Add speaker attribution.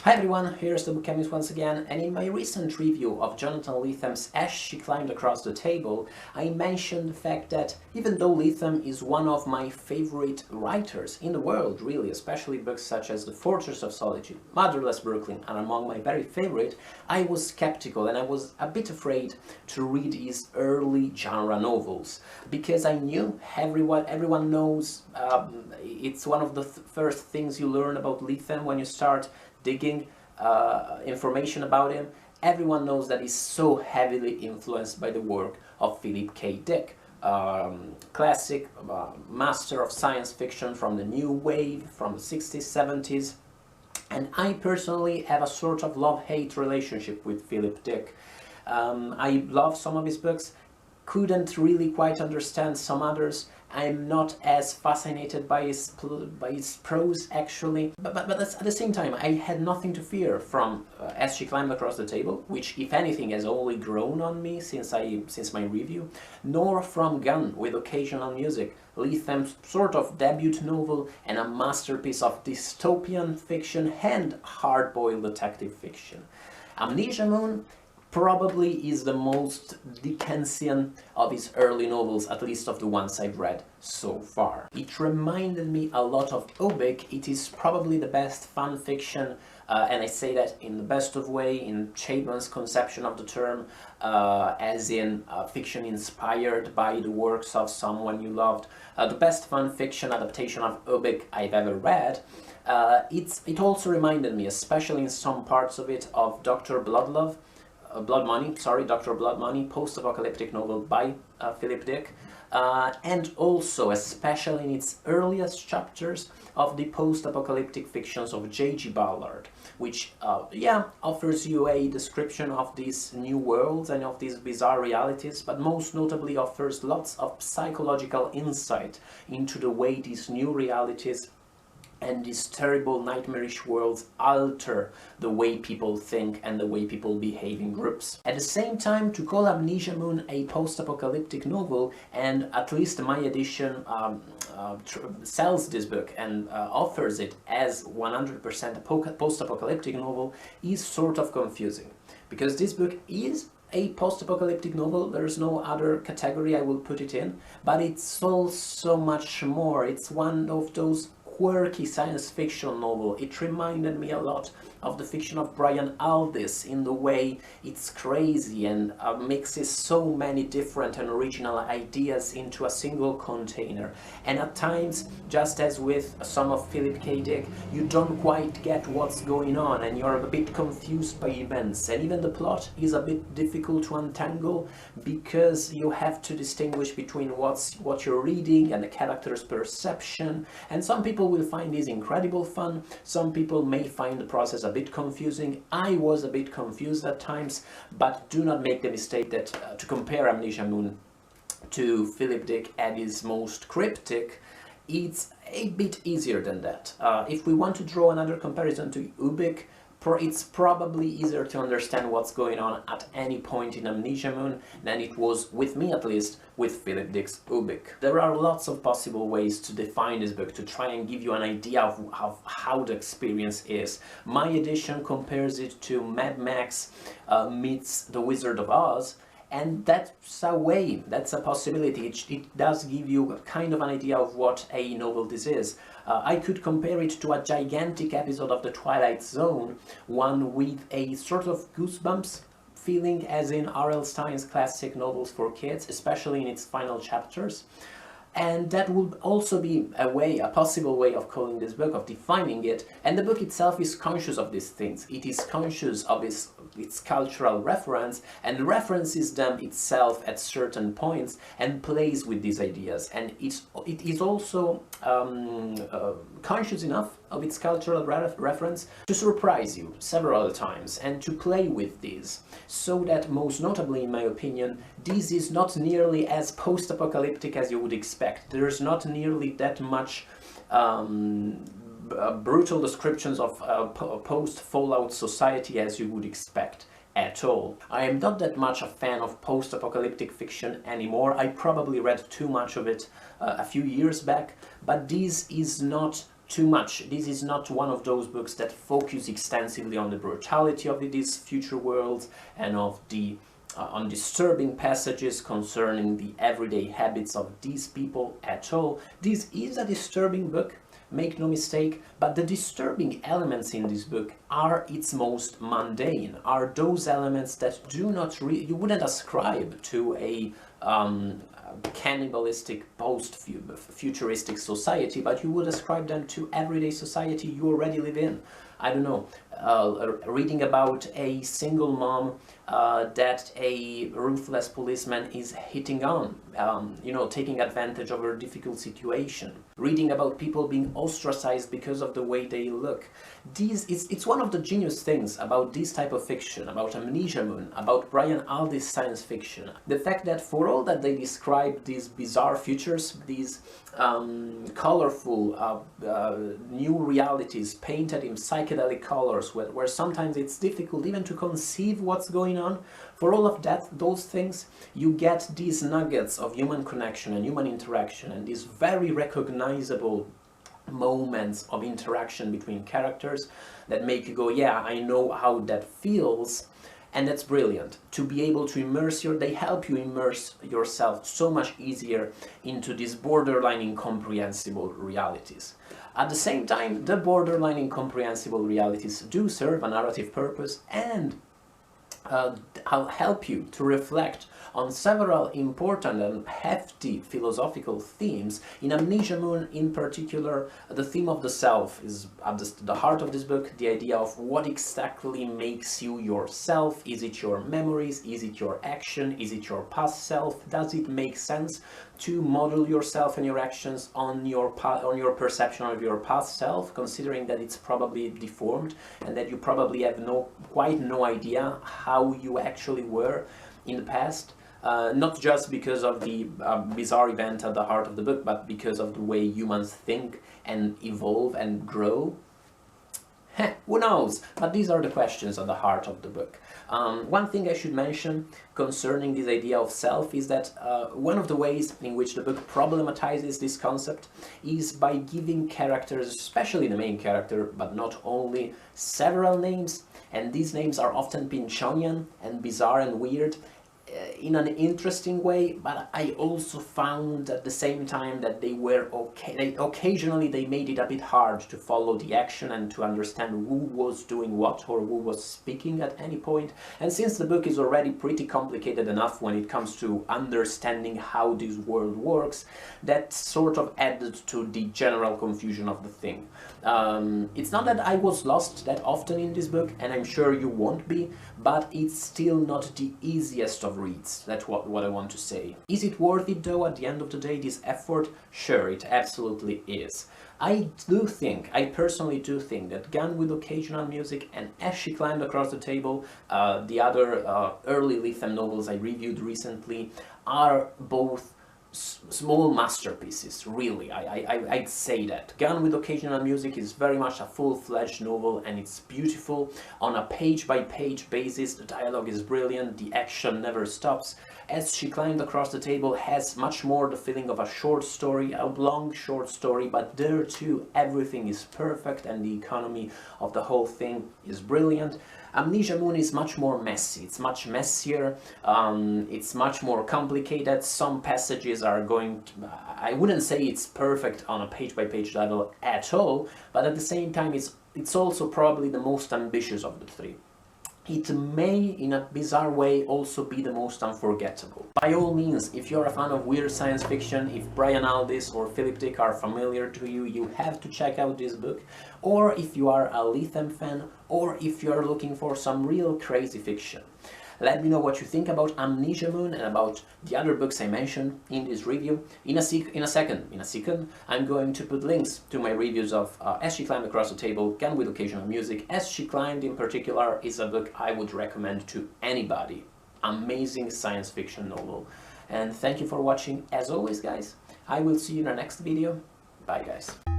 Speaker 1: Hi everyone, here's the Book Chemist once again, and in my recent review of Jonathan Lethem's As She Climbed Across the Table, I mentioned the fact that even though Lethem is one of my favorite writers in the world, really, especially books such as The Fortress of Solitude, Motherless Brooklyn are among my very favorite, I was skeptical and I was a bit afraid to read his early genre novels, because I knew everyone knows it's one of the first things you learn about Lethem when you start digging information about him. Everyone knows that he's so heavily influenced by the work of Philip K. Dick, classic master of science fiction from the new wave, from the 60s, 70s. And I personally have a sort of love-hate relationship with Philip Dick. I love some of his books, couldn't really quite understand some others. I'm not as fascinated by his prose, actually, but at the same time I had nothing to fear from As She Climbed Across the Table, which if anything has only grown on me since my review, nor from Gun with Occasional Music, Lethem's sort of debut novel and a masterpiece of dystopian fiction and hard-boiled detective fiction. Amnesia Moon probably is the most Dickensian of his early novels, at least of the ones I've read so far. It reminded me a lot of Ubik. It is probably the best fan fiction, and I say that in the best of way, in Chapman's conception of the term, as in fiction inspired by the works of someone you loved. The best fan fiction adaptation of Ubik I've ever read. It also reminded me, especially in some parts of it, of Dr. Blood Money, Dr. Blood Money, post-apocalyptic novel by Philip Dick, and also, especially in its earliest chapters, of the post-apocalyptic fictions of J.G. Ballard, which, offers you a description of these new worlds and of these bizarre realities, but most notably offers lots of psychological insight into the way these new realities and these terrible nightmarish worlds alter the way people think and the way people behave in groups. At the same time, to call Amnesia Moon a post-apocalyptic novel, and at least my edition sells this book and offers it as 100% a post-apocalyptic novel, is sort of confusing. Because this book is a post-apocalyptic novel, there's no other category I will put it in, but it's also much more. It's one of those quirky science fiction novel. It reminded me a lot of the fiction of Brian Aldiss in the way it's crazy and mixes so many different and original ideas into a single container. And at times, just as with some of Philip K. Dick, you don't quite get what's going on and you're a bit confused by events. And even the plot is a bit difficult to untangle because you have to distinguish between what you're reading and the character's perception. And some people will find this incredible fun. Some people may find the process a bit confusing. I was a bit confused at times, but do not make the mistake that to compare Amnesia Moon to Philip Dick at his most cryptic, it's a bit easier than that. If we want to draw another comparison to Ubik, it's probably easier to understand what's going on at any point in Amnesia Moon than it was, with me at least, with Philip Dick's Ubik. There are lots of possible ways to define this book, to try and give you an idea of how the experience is. My edition compares it to Mad Max meets The Wizard of Oz, and that's a way, that's a possibility. It does give you kind of an idea of what a novel this is. I could compare it to a gigantic episode of The Twilight Zone, one with a sort of goosebumps feeling, as in R.L. Stine's classic novels for kids, especially in its final chapters. And that would also be a possible way of calling this book, of defining it. And the book itself is conscious of these things. It is conscious of its cultural reference and references them itself at certain points and plays with these ideas. And it is also conscious enough of its cultural reference to surprise you several times and to play with these, so that most notably, in my opinion, this is not nearly as post-apocalyptic as you would expect. There's not nearly that much brutal descriptions of post-Fallout society as you would expect at all. I am not that much a fan of post-apocalyptic fiction anymore. I probably read too much of it a few years back, but this is not too much. This is not one of those books that focus extensively on the brutality of this future world and of the on disturbing passages concerning the everyday habits of these people at all. This is a disturbing book, make no mistake, but the disturbing elements in this book are its most mundane, are those elements that do not you wouldn't ascribe to a cannibalistic post-futuristic society, but you would ascribe them to everyday society you already live in. I don't know, reading about a single mom that a ruthless policeman is hitting on, you know, taking advantage of her difficult situation. Reading about people being ostracized because of the way they look. It's one of the genius things about this type of fiction, about Amnesia Moon, about Brian Aldiss science fiction. The fact that for all that they describe these bizarre futures, these colorful new realities painted in psychedelic colors, where sometimes it's difficult even to conceive what's going on, for all of that, those things, you get these nuggets of human connection and human interaction and these very recognizable moments of interaction between characters that make you go, yeah, I know how that feels. And that's brilliant. To be able to they help you immerse yourself so much easier into these borderline incomprehensible realities. At the same time, the borderline incomprehensible realities do serve a narrative purpose and help you to reflect on several important and hefty philosophical themes. In Amnesia Moon in particular, the theme of the self is at the heart of this book, the idea of what exactly makes you yourself. Is it your memories? Is it your action? Is it your past self? Does it make sense to model yourself and your actions on your perception of your past self, considering that it's probably deformed and that you probably have quite no idea how you actually were in the past? Not just because of the bizarre event at the heart of the book, but because of the way humans think and evolve and grow. Who knows? But these are the questions at the heart of the book. One thing I should mention concerning this idea of self is that one of the ways in which the book problematizes this concept is by giving characters, especially the main character, but not only, several names, and these names are often Pynchonian and bizarre and weird, in an interesting way, but I also found at the same time that they were okay. Occasionally they made it a bit hard to follow the action and to understand who was doing what or who was speaking at any point. And since the book is already pretty complicated enough when it comes to understanding how this world works, that sort of added to the general confusion of the thing. It's not that I was lost that often in this book, and I'm sure you won't be, but it's still not the easiest of reads. That's what I want to say. Is it worth it though at the end of the day, this effort? Sure, it absolutely is. I personally do think that Gun with Occasional Music and As She Climbed Across the Table, the other early Lethem novels I reviewed recently, are both small masterpieces, really. I'd say that. Gun with Occasional Music is very much a full-fledged novel, and it's beautiful on a page-by-page basis. The dialogue is brilliant, the action never stops. As She Climbed Across the Table has much more the feeling of a short story, a long short story, but there too everything is perfect and the economy of the whole thing is brilliant. Amnesia Moon is much more messy, it's much messier, it's much more complicated. Some passages are going to, I wouldn't say it's perfect on a page-by-page level at all, but at the same time it's also probably the most ambitious of the three. It may, in a bizarre way, also be the most unforgettable. By all means, if you're a fan of weird science fiction, if Brian Aldiss or Philip Dick are familiar to you, you have to check out this book. Or if you are a Lethem fan, or if you're looking for some real crazy fiction. Let me know what you think about Amnesia Moon and about the other books I mentioned in this review. In a second, I'm going to put links to my reviews of As She Climbed Across the Table, Gun with Occasional Music. As She Climbed in particular is a book I would recommend to anybody. Amazing science fiction novel. And thank you for watching as always, guys. I will see you in our next video. Bye, guys.